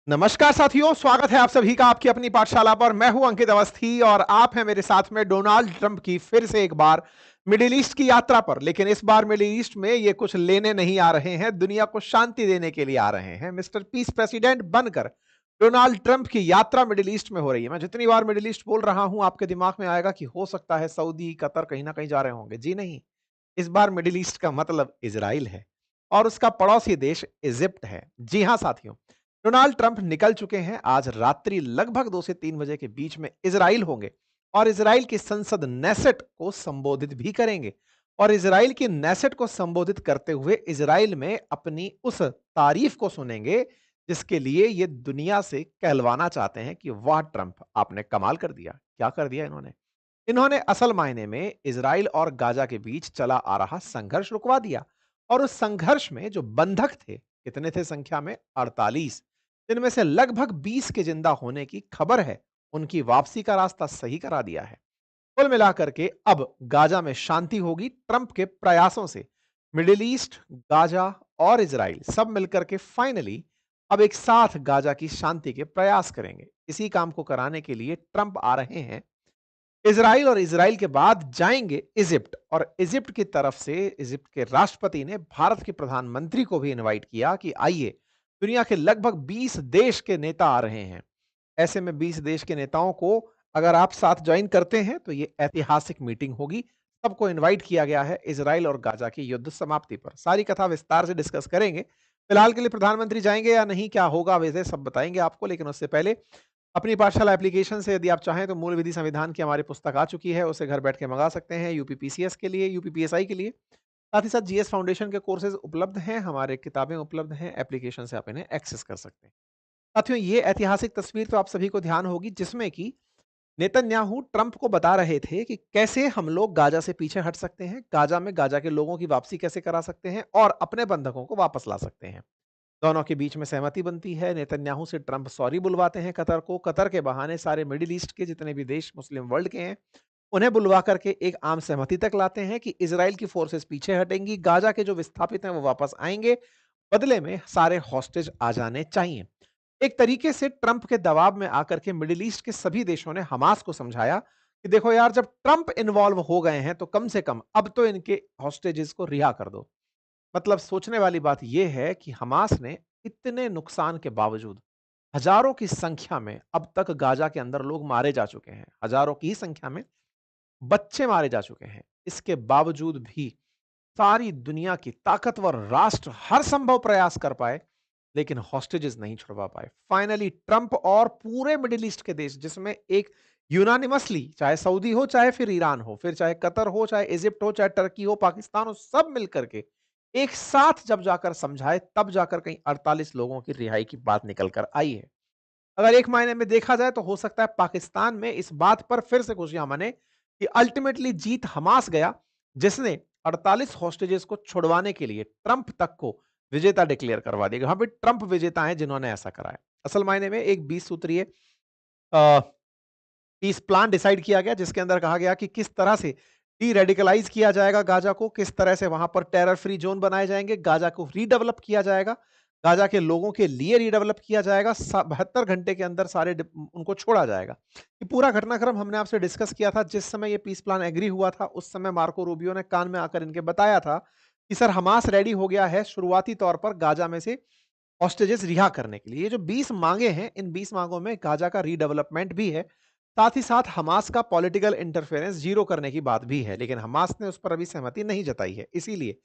नमस्कार साथियों, स्वागत है आप सभी का आपकी अपनी पाठशाला पर। मैं हूं अंकित अवस्थी और आप हैं मेरे साथ में डोनाल्ड ट्रंप की फिर से एक बार मिडिल ईस्ट की यात्रा पर। लेकिन इस बार मिडिल ईस्ट में ये कुछ लेने नहीं आ रहे हैं, दुनिया को शांति देने के लिए आ रहे हैं। मिस्टर पीस प्रेसिडेंट बनकर डोनाल्ड ट्रंप की यात्रा मिडिल ईस्ट में हो रही है। मैं जितनी बार मिडिल ईस्ट बोल रहा हूं, आपके दिमाग में आएगा कि हो सकता है सऊदी, कतर कहीं ना कहीं जा रहे होंगे। जी नहीं, इस बार मिडिल ईस्ट का मतलब इजराइल है और उसका पड़ोसी देश इजिप्ट है। जी हां साथियों, डोनाल्ड ट्रंप निकल चुके हैं। आज रात्रि लगभग 2 से 3 बजे के बीच में इजराइल होंगे और इजराइल की संसद नेसेट को संबोधित भी करेंगे। और इजराइल की नेसेट को संबोधित करते हुए इजराइल में अपनी उस तारीफ को सुनेंगे जिसके लिए ये दुनिया से कहलवाना चाहते हैं कि वाह ट्रंप, आपने कमाल कर दिया। क्या कर दिया इन्होंने? इन्होंने असल मायने में इजराइल और गाजा के बीच चला आ रहा संघर्ष रुकवा दिया। और उस संघर्ष में जो बंधक थे, कितने थे संख्या में? 48, जिनमें से लगभग 20 के जिंदा होने की खबर है। उनकी वापसी का रास्ता सही करा दिया है। कुल मिलाकर के अब गाजा में शांति होगी ट्रंप के प्रयासों से। मिडिल ईस्ट, गाजा और इजराइल सब मिलकर के फाइनली अब एक साथ गाजा की शांति के प्रयास करेंगे। इसी काम को कराने के लिए ट्रंप आ रहे हैं इजराइल, और इजराइल के बाद जाएंगे इजिप्ट। और इजिप्ट की तरफ से इजिप्ट के राष्ट्रपति ने भारत के प्रधानमंत्री को भी इनवाइट किया कि आइए। दुनिया के लगभग 20 देश के नेता आ रहे हैं। ऐसे में 20 देश के नेताओं को अगर आप साथ ज्वाइन करते हैं तो ये ऐतिहासिक मीटिंग होगी। सबको इनवाइट किया गया है इजराइल और गाजा की युद्ध समाप्ति पर। सारी कथा विस्तार से डिस्कस करेंगे। फिलहाल के लिए प्रधानमंत्री जाएंगे या नहीं, क्या होगा, वैसे सब बताएंगे आपको। लेकिन उससे पहले अपनी पाठशाला एप्लीकेशन से यदि आप चाहें तो मूल विधि संविधान की हमारी पुस्तक आ चुकी है, उसे घर बैठ के मंगा सकते हैं। यूपीपीसीएस के लिए, यूपीपीएसआई के लिए, साथ ही साथ जीएस फाउंडेशन के कोर्सेज उपलब्ध हैं, हमारे किताबें उपलब्ध हैं। एप्लीकेशन से आप इन्हें एक्सेस कर सकते हैं। साथियों, ये ऐतिहासिक तस्वीर तो आप सभी को ध्यान होगी जिसमें कि नेतन्याहू ट्रंप को बता रहे थे कि कैसे हम लोग गाजा से पीछे हट सकते हैं, गाजा में गाजा के लोगों की वापसी कैसे करा सकते हैं और अपने बंधकों को वापस ला सकते हैं। दोनों के बीच में सहमति बनती है। नेतन्याहू से ट्रंप सॉरी बुलवाते हैं कतर को। कतर के बहाने सारे मिडिल ईस्ट के जितने भी देश मुस्लिम वर्ल्ड के हैं, उन्हें बुलवा करके एक आम सहमति तक लाते हैं कि इजराइल की फोर्सेस पीछे हटेंगी, गाजा के जो विस्थापित हैं वो वापस आएंगे, बदले में सारे हॉस्टेज आ जाने चाहिए। एक तरीके से ट्रंप के दबाव में आकर के मिडिल ईस्ट के सभी देशों ने हमास को समझाया कि देखो यार, जब ट्रंप इन्वॉल्व हो गए हैं तो कम से कम अब तो इनके हॉस्टेजेस को रिहा कर दो। मतलब सोचने वाली बात यह है कि हमास ने इतने नुकसान के बावजूद हजारों की संख्या में अब तक गाजा के अंदर लोग मारे जा चुके हैं, हजारों की ही संख्या में बच्चे मारे जा चुके हैं। इसके बावजूद भी सारी दुनिया की ताकतवर राष्ट्र हर संभव प्रयास कर पाए, लेकिन हॉस्टेजेस नहीं छुड़वा पाए। फाइनली ट्रंप और पूरे मिडिल ईस्ट के देश, जिसमें एक यूनानिमसली, चाहे सऊदी हो, चाहे फिर ईरान हो, फिर चाहे कतर हो, चाहे इजिप्ट हो, चाहे टर्की हो, पाकिस्तान हो, सब मिलकर के एक साथ जब जाकर समझाए, तब जाकर कहीं 48 लोगों की रिहाई की बात निकल कर आई है। अगर एक मायने में देखा जाए तो हो सकता है पाकिस्तान में इस बात पर फिर से खुशियां मने कि अल्टीमेटली जीत हमास गया, जिसने 48 हॉस्टेजेस को छुड़वाने के लिए ट्रंप तक को विजेता डिक्लेयर करवा दिया। वहां पे ट्रंप विजेता हैं जिन्होंने ऐसा कराया। असल मायने में एक 20 सूत्रीय पीस प्लान डिसाइड किया गया, जिसके अंदर कहा गया कि किस तरह से डी रेडिकलाइज किया जाएगा गाजा को, किस तरह से वहां पर टेरर फ्री जोन बनाए जाएंगे, गाजा को रीडेवलप किया जाएगा, गाजा के लोगों के लिए रीडेवलप किया जाएगा, 72 घंटे के अंदर सारे उनको छोड़ा जाएगा। ये पूरा घटनाक्रम हमने आपसे डिस्कस किया था। जिस समय ये पीस प्लान एग्री हुआ था, उस समय मार्को रूबियो ने कान में आकर इनके बताया था कि सर, हमास रेडी हो गया है शुरुआती तौर पर गाजा में से हॉस्टेजेस रिहा करने के लिए। ये जो 20 मांगे हैं, इन 20 मांगों में गाजा का रीडेवलपमेंट भी है, साथ ही साथ हमास का पॉलिटिकल इंटरफेरेंस जीरो करने की बात भी है। लेकिन हमास ने उस पर अभी सहमति नहीं जताई है। इसीलिए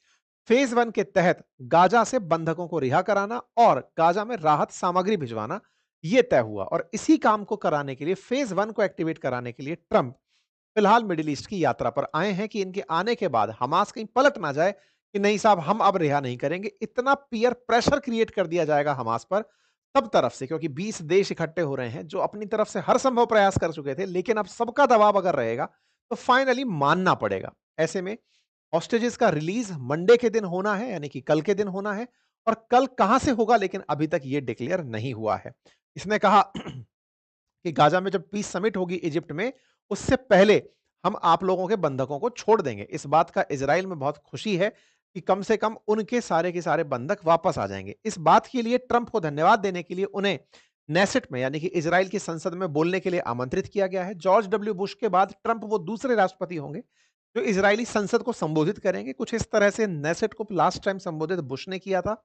फेज 1 के तहत गाजा से बंधकों को रिहा कराना और गाजा में राहत सामग्री भिजवाना, यह तय हुआ। और इसी काम को कराने के लिए, फेज 1 को एक्टिवेट कराने के लिए ट्रंप फिलहाल मिडिल ईस्ट की यात्रा पर आए हैं कि इनके आने के बाद हमास कहीं पलट ना जाए कि नहीं साहब, हम अब रिहा नहीं करेंगे। इतना पीयर प्रेशर क्रिएट कर दिया जाएगा हमास पर सब तरफ से, क्योंकि 20 देश इकट्ठे हो रहे हैं जो अपनी तरफ से हर संभव प्रयास कर चुके थे, लेकिन अब सबका दबाव अगर रहेगा तो फाइनली मानना पड़ेगा। ऐसे में हॉस्टेजेस का रिलीज मंडे के दिन होना है, यानी कि कल के दिन होना है। और कल कहां से होगा, लेकिन अभी तक यह डिक्लेयर नहीं हुआ है। इसने कहा कि गाजा में जब पीस समिट होगी इजिप्ट में, उससे पहले हम आप लोगों के बंधकों को छोड़ देंगे। इस बात का इजराइल में बहुत खुशी है कि कम से कम उनके सारे के सारे बंधक वापस आ जाएंगे। इस बात के लिए ट्रंप को धन्यवाद देने के लिए उन्हें नेसेट में यानी कि इजराइल की संसद में बोलने के लिए आमंत्रित किया गया है। जॉर्ज डब्ल्यू बुश के बाद ट्रंप वो दूसरे राष्ट्रपति होंगे जो इजरायली संसद को संबोधित करेंगे। कुछ इस तरह से नेसेट को लास्ट टाइम संबोधित बुश ने किया था,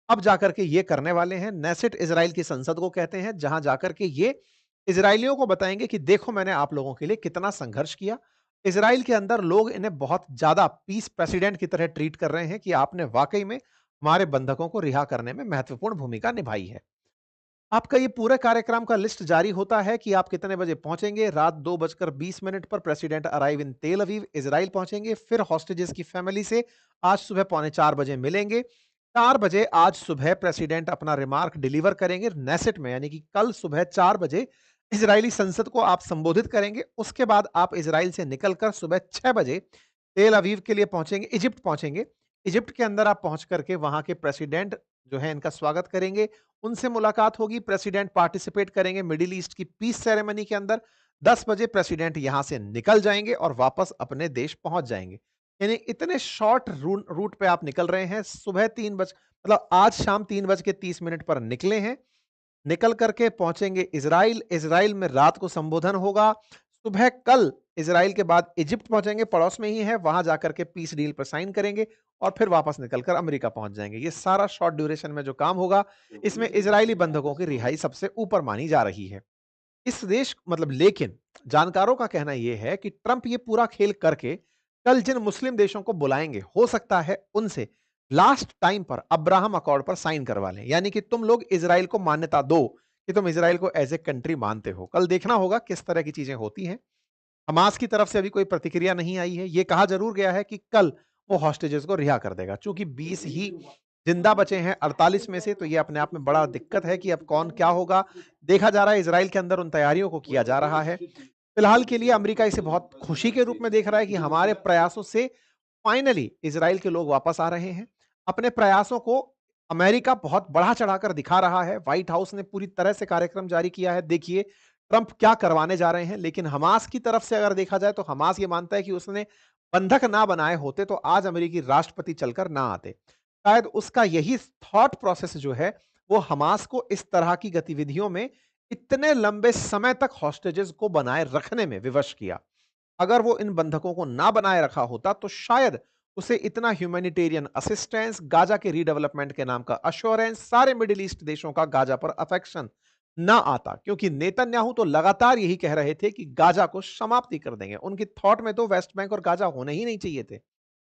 अब जाकर के ये करने वाले हैं। नेसेट इजराइल की संसद को कहते हैं, जहां जाकर के ये इजरायलियों को बताएंगे कि देखो मैंने आप लोगों के लिए कितना संघर्ष किया। इजराइल के अंदर लोग इन्हें बहुत ज्यादा पीस प्रेसिडेंट की तरह ट्रीट कर रहे हैं कि आपने वाकई में हमारे बंधकों को रिहा करने में महत्वपूर्ण भूमिका निभाई है। आपका ये पूरे कार्यक्रम का लिस्ट जारी होता है कि आप कितने बजे पहुंचेंगे। रात 2:20 पर प्रेसिडेंट अराइव इन तेल अवीव, इजराइल पहुंचेंगे। फिर हॉस्टेजेस की फैमिली से आज सुबह 3:45 मिलेंगे। 4 बजे आज सुबह प्रेसिडेंट अपना रिमार्क डिलीवर करेंगे नेसेट में, यानी कि कल सुबह 4 बजे इजरायली संसद को आप संबोधित करेंगे। उसके बाद आप इजराइल से निकलकर सुबह 6 बजे तेल अवीव के लिए पहुंचेंगे, इजिप्ट पहुंचेंगे। इजिप्ट के अंदर आप पहुंच करके वहां के प्रेसिडेंट जो है इनका स्वागत करेंगे, उनसे मुलाकात होगी। प्रेसिडेंट पार्टिसिपेट करेंगे मिडिल ईस्ट की पीस सेरेमनी के अंदर। 10 बजे प्रेसिडेंट यहां से निकल जाएंगे और वापस अपने देश पहुंच जाएंगे। यानी इतने शॉर्ट रूट पे आप निकल रहे हैं। सुबह 3 बज मतलब आज शाम 3:30 पर निकले हैं, निकल करके पहुंचेंगे इजराइल। इजराइल में रात को संबोधन होगा। सुबह कल इजराइल के बाद इजिप्ट पहुंचेंगे, पड़ोस में ही है, वहां जाकर के पीस डील पर साइन करेंगे और फिर वापस निकलकर अमेरिका पहुंच जाएंगे। ये सारा शॉर्ट ड्यूरेशन में जो काम होगा, इसमें इजरायली बंधकों की रिहाई सबसे ऊपर मानी जा रही है। इस देश मतलब लेकिन जानकारों का कहना यह है कि ट्रंप ये पूरा खेल करके कल जिन मुस्लिम देशों को बुलाएंगे, हो सकता है उनसे लास्ट टाइम पर अब्राहम अकॉर्ड पर साइन करवा लें, यानी कि तुम लोग इजराइल को मान्यता दो कि तुम इजराइल को एज ए कंट्री मानते हो। कल देखना होगा किस तरह की चीजें होती हैं। हमास की तरफ से अभी कोई प्रतिक्रिया नहीं आई है। यह कहा जरूर गया है कि कल वो हॉस्टेजेस को रिहा कर देगा। चूंकि 20 ही जिंदा बचे हैं 48 में से, तो ये अपने आप में बड़ा दिक्कत है कि अब कौन क्या होगा। देखा जा रहा है इजराइल के अंदर उन तैयारियों को किया जा रहा है। फिलहाल के लिए अमेरिका इसे बहुत खुशी के रूप में देख रहा है कि हमारे प्रयासों से फाइनली इजराइल के लोग वापस आ रहे हैं। अपने प्रयासों को अमेरिका बहुत बढ़ा चढ़ाकर दिखा रहा है। व्हाइट हाउस ने पूरी तरह से कार्यक्रम जारी किया है, देखिए ट्रंप क्या करवाने जा रहे हैं। लेकिन हमास की तरफ से अगर देखा जाए तो हमास ये मानता है कि उसने बंधक ना बनाए होते तो आज अमेरिकी राष्ट्रपति चलकर ना आते। शायद उसका यही थॉट प्रोसेस जो है वो हमास को इस तरह की गतिविधियों में इतने लंबे समय तक हॉस्टेजेस को बनाए रखने में विवश किया। अगर वो इन बंधकों को ना बनाए रखा होता तो शायद उसे इतना ह्यूमैनिटेरियन असिस्टेंस, गाजा के रीडेवलपमेंट के नाम का अश्योरेंस, सारे मिडिल ईस्ट देशों का गाजा पर अफेक्शन ना आता। क्योंकि नेतन्याहू तो लगातार यही कह रहे थे कि गाजा को समाप्ति कर देंगे। उनकी थॉट में तो वेस्ट बैंक और गाजा होने ही नहीं चाहिए थे।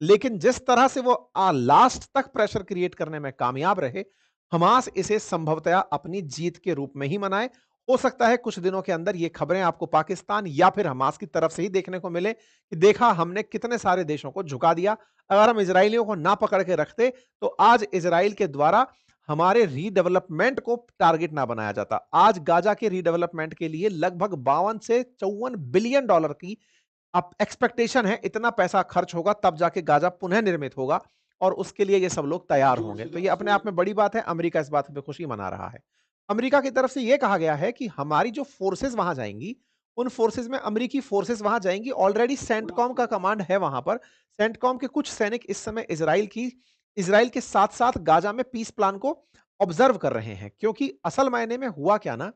लेकिन जिस तरह से वो लास्ट तक प्रेशर क्रिएट करने में कामयाब रहे, हमास इसे संभवतया अपनी जीत के रूप में ही मनाए। हो सकता है कुछ दिनों के अंदर ये खबरें आपको पाकिस्तान या फिर हमास की तरफ से ही देखने को मिले कि देखा हमने कितने सारे देशों को झुका दिया। अगर हम इजरायलियों को ना पकड़ के रखते तो आज इजराइल के द्वारा हमारे रीडेवलपमेंट को टारगेट ना बनाया जाता। आज गाजा के रीडेवलपमेंट के लिए लगभग 52 से 54 बिलियन डॉलर की अब एक्सपेक्टेशन है। इतना पैसा खर्च होगा तब जाके गाजा पुनः निर्मित होगा और उसके लिए ये सब लोग तैयार होंगे। तो ये अपने आप में बड़ी बात है। अमेरिका इस बात पे खुशी मना रहा है। अमेरिका की तरफ से ये कहा गया है कि हमारी जो फोर्सेस वहां जाएंगी, उन फोर्सेस में अमेरिकी फोर्सेस वहां जाएंगी। ऑलरेडी सेंटकॉम का कमांड है वहां पर। सेंटकॉम के कुछ सैनिक इस समय इजराइल के साथ साथ गाजा में पीस प्लान को ऑब्जर्व कर रहे हैं। क्योंकि असल मायने में हुआ क्या ना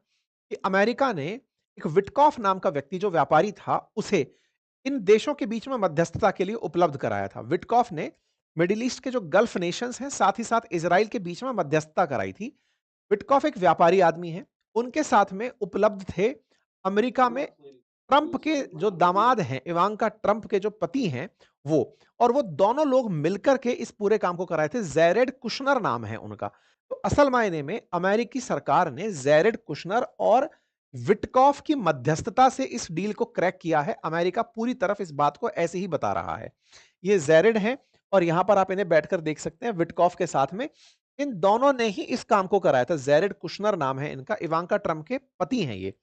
कि अमेरिका ने एक विटकॉफ नाम का व्यक्ति जो व्यापारी था उसे इन देशों के बीच में मध्यस्थता के लिए उपलब्ध कराया था। विटकॉफ ने मिडिल ईस्ट के जो गल्फ नेशंस हैं साथ ही साथ इजराइल के बीच में मध्यस्थता कराई थी। विटकॉफ एक व्यापारी आदमी है। उनके साथ में उपलब्ध थे अमेरिका में ट्रंप के जो दामाद हैं, इवांका ट्रंप के जो पति हैं वो, और वो दोनों लोग मिलकर के इस पूरे काम को कराए थे। जैरेड कुशनर नाम है उनका। तो असल मायने में अमेरिकी सरकार ने जैरेड कुशनर और विटकॉफ की मध्यस्थता से इस डील को क्रैक किया है। अमेरिका पूरी तरफ इस बात को ऐसे ही बता रहा है। ये जैरेड हैं और यहां पर आप इन्हें बैठकर देख सकते हैं विटकॉफ के साथ में। इन दोनों ने ही इस काम को कराया था। जैरेड कुशनर नाम है इनका, इवांका ट्रंप के पति हैं ये।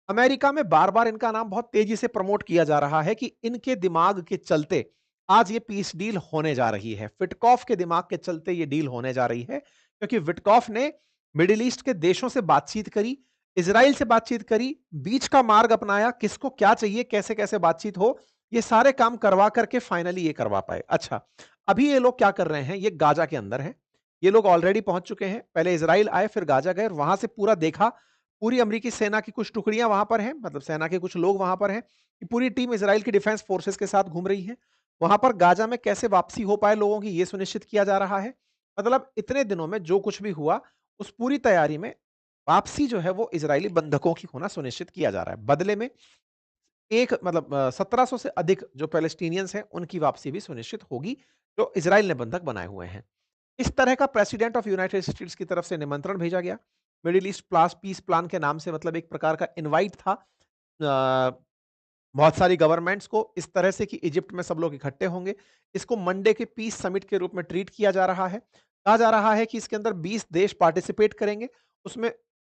अमेरिका में बार बार इनका नाम बहुत तेजी से प्रमोट किया जा रहा है कि इनके दिमाग के चलते आज ये पीस डील होने जा रही है। विटकॉफ के दिमाग के चलते ये डील होने जा रही है। क्योंकि विटकॉफ ने मिडिल ईस्ट के देशों से बातचीत करी, इजराइल से बातचीत करी, बीच का मार्ग अपनाया, किसको क्या चाहिए, कैसे कैसे बातचीत हो, ये सारे काम करवा करके फाइनली ये करवा पाए। अच्छा, अभी ये लोग क्या कर रहे हैं, ये गाजा के अंदर है। ये लोग ऑलरेडी पहुंच चुके हैं। पहले इजराइल आए, फिर गाजा गए, वहां से पूरा देखा पूरी अमेरिकी सेना की कुछ टुकड़ियाँ वहाँ पर हैं, मतलब सेना के कुछ लोग वहाँ पर हैं, कि पूरी टीम इज़राइल की डिफेंस फोर्सेस के साथ घूम रही है। वहाँ पर गाज़ा में कैसे वापसी हो पाए लोगों की, ये सुनिश्चित किया जा रहा है। मतलब इतने दिनों में जो कुछ भी हुआ, उस पूरी तैयारी में वापसी जो है वो इज़राइली बंधकों की होना सुनिश्चित किया जा रहा है। बदले में एक मतलब 1700 से अधिक जो पैलेस्टीनियंस हैं, उनकी वापसी भी सुनिश्चित होगी, जो इज़राइल ने बंधक बनाए हुए हैं। इस तरह का प्रेसिडेंट ऑफ यूनाइटेड स्टेट्स की तरफ से निमंत्रण भेजा गया। मिडल ईस्ट प्लास पीस प्लान के नाम से मतलब एक प्रकार का इनवाइट था। बहुत सारी गवर्नमेंट्स को इस तरह से कि इजिप्ट में सब लोग इकट्ठे होंगे। इसको मंडे के पीस समिट के रूप में ट्रीट किया जा रहा है। कहा जा रहा है कि इसके अंदर 20 देश पार्टिसिपेट करेंगे। उसमें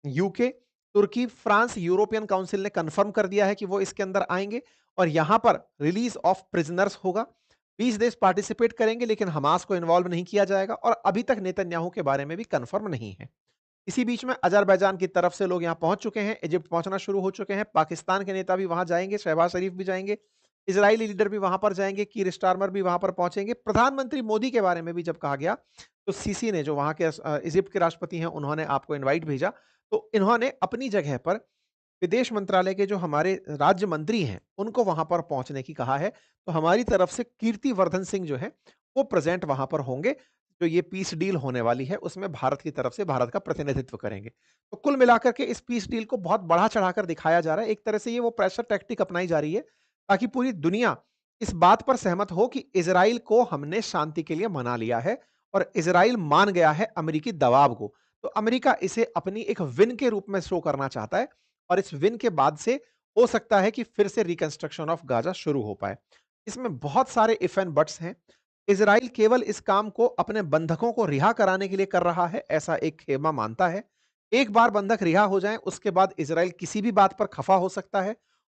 यूके, तुर्की, फ्रांस, यूरोपियन काउंसिल ने कंफर्म कर दिया है कि वो इसके अंदर आएँगे और यहाँ पर रिलीज़ ऑफ प्रिज़नर्स होगा। 20 देश पार्टिसिपेट करेंगे लेकिन हमास को इन्वॉल्व नहीं किया जाएगा और अभी तक नेतन्याहू के बारे में भी कंफर्म नहीं है। इसी बीच में अज़रबैजान की तरफ से लोग यहाँ पहुँच चुके हैं, इजिप्ट पहुँचना शुरू हो चुके हैं, पाकिस्तान के नेता भी वहाँ जाएँगे, शहबाज़ शरीफ भी जाएँगे, इज़राइली लीडर भी वहाँ पर जाएँगे, कीर स्टारमर भी वहाँ पर पहुँचेंगे। प्रधानमंत्री मोदी के बारे में भी जब कहा गया, तो सीसी ने जो वहाँ के इजिप्ट के राष्ट्रपति हैं, उन्होंने आपको इनवाइट भेजा। तो इन्होंने अपनी जगह पर विदेश मंत्रालय के जो हमारे राज्य मंत्री हैं, उनको वहाँ पर पहुँचने की कहा है। तो हमारी तरफ से कीर्तिवर्धन सिंह जो है, वो प्रेज़ेंट वहाँ पर होंगे। जो ये पीस डील होने वाली है, उसमें भारत की तरफ से भारत का प्रतिनिधित्व करेंगे। तो कुल मिलाकर के इस पीस डील को बहुत बढ़ा-चढ़ाकर दिखाया जा रहा है। एक तरह से ये वो प्रेशर टैक्टिक अपनाई जा रही है, ताकि पूरी दुनिया इस बात पर सहमत हो कि इज़राइल को हमने शांति के लिए मना लिया है और इज़राइल मान गया है अमेरिकी दबाव को। तो अमेरिका इसे अपनी एक विन के रूप में शो करना चाहता है और इस विन के बाद से हो सकता है कि फिर से रिकंस्ट्रक्शन ऑफ गाज़ा शुरू हो पाए। इसमें बहुत सारे इफ एंड बट्स हैं। इज़राइल केवल इस काम को अपने बंधकों को रिहा कराने के लिए कर रहा है, ऐसा एक खेमा मानता है। एक बार बंधक रिहा हो जाएँ, उसके बाद इज़राइल किसी भी बात पर खफ़ा हो सकता है।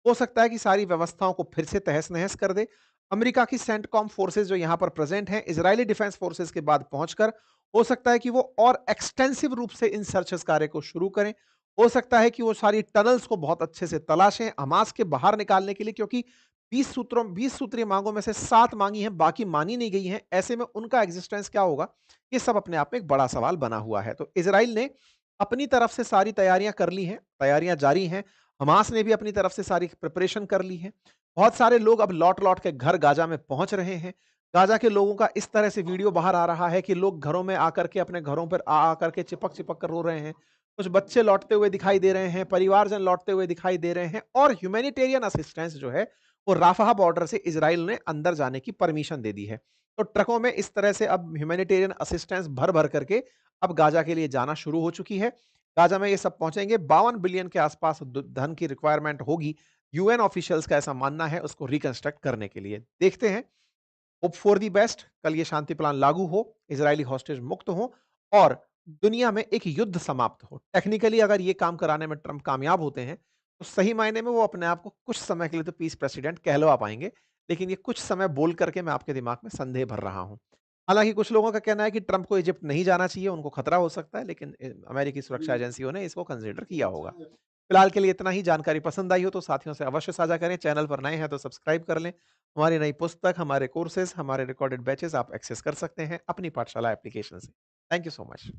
हो सकता है कि सारी व्यवस्थाओं को फिर से तहस-नहस कर दे। अमेरिका की सेंटकॉम फोर्सेज़ जो यहाँ पर प्रेज़ेंट हैं, इज़राइली डिफेंस फोर्सेज़ के बाद पहुँचकर हो सकता है कि वो और एक्सटेंसिव रूप से इन सर्चेज़ कार्य को शुरू करें। हो सकता है कि वो सारी टनल्स को बहुत अच्छे से तलाशें, हमास के बाहर निकालने के लिए, क्योंकि 20 सूत्रीय मांगों में से 7 मांगी हैं, बाकी मानी नहीं गई हैं। ऐसे में उनका एग्जिस्टेंस क्या होगा? ये सब अपने आप में एक बड़ा सवाल बना हुआ है। तो इज़राइल ने अपनी तरफ से सारी तैयारियां कर ली हैं, तैयारियां जारी हैं। हमास ने भी अपनी तरफ से सारी प्रिपरेशन कर ली है। बहुत सारे लोग अब लौट-लौट के घर गाज़ा में पहुंच रहे हैं। गाज़ा के लोगों का इस तरह से वीडियो बाहर आ रहा है कि लोग घरों में आकर के अपने घरों पर आ आकर के चिपक-चिपक कर रो रहे हैं। कुछ बच्चे लौटते हुए दिखाई दे रहे हैं, परिवारजन लौटते हुए दिखाई दे रहे हैं और ह्यूमैनिटेरियन असिस्टेंस जो है, वो राफ़ाह बॉर्डर से इज़राइल ने अंदर जाने की परमिशन दे दी है। तो ट्रकों में इस तरह से अब ह्यूमैनिटेरियन असिस्टेंस भर-भर करके अब गाज़ा के लिए जाना शुरू हो चुकी है। गाज़ा में ये सब पहुँचेंगे, 52 बिलियन के आसपास द धन की रिक्वायरमेंट होगी। यूएन ऑफिशियल्स का ऐसा मानना है उसको रिकंस्ट्रक्ट करने के लिए। देखते हैं, होप फॉर द बेस्ट, कल ये शांति प्लान लागू हो, इज़राइली हॉस्टेज मुक्त हों और दुनिया में एक युद्ध समाप्त हो। टेक्निकली अगर ये काम कराने में ट्रंप कामयाब होते हैं, तो सही मायने में वो अपने आप को कुछ समय के लिए तो पीस प्रेसिडेंट कहलवा पाएँगे। लेकिन ये कुछ समय बोल करके मैं आपके दिमाग में संदेह भर रहा हूँ। हालाँकि कुछ लोगों का कहना है कि ट्रंप को इजिप्ट नहीं जाना चाहिए, उनको खतरा हो सकता है, लेकिन अमेरिकी सुरक्षा एजेंसियों ने इसको कंसिडर किया होगा। फिलहाल के लिए इतना ही। जानकारी पसंद आई हो तो साथियों से अवश्य साझा करें। चैनल पर नए हैं तो सब्सक्राइब कर लें। हमारी नई पुस्तक, हमारे कोर्सेज़, हमारे रिकॉर्डेड बैचेज़ आप एक्सेस कर सकते हैं अपनी पाठशाला एप्लीकेशन से। Thank you so much.